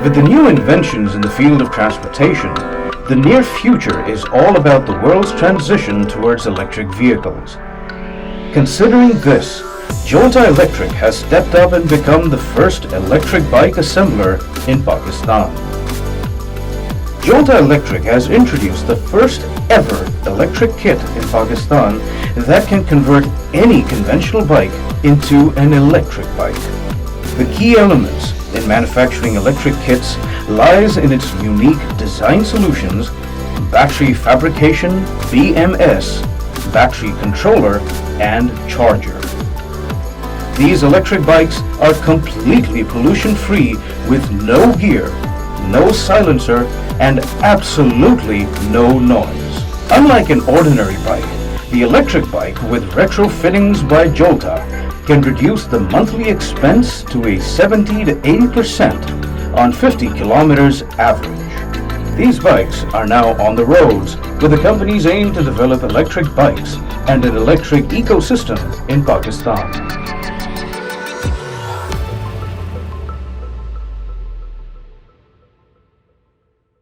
With the new inventions in the field of transportation, the near future is all about the world's transition towards electric vehicles. Considering this, Jolta Electric has stepped up and become the first electric bike assembler in Pakistan. Jolta Electric has introduced the first ever electric kit in Pakistan that can convert any conventional bike into an electric bike. The key elements in manufacturing electric kits lies in its unique design solutions, battery fabrication, BMS, battery controller, and charger. These electric bikes are completely pollution-free with no gear, no silencer, and absolutely no noise. Unlike an ordinary bike, the electric bike with retro fittings by Jolta can reduce the monthly expense to a 70 to 80% on 50 kilometers average. These bikes are now on the roads with the company's aim to develop electric bikes and an electric ecosystem in Pakistan.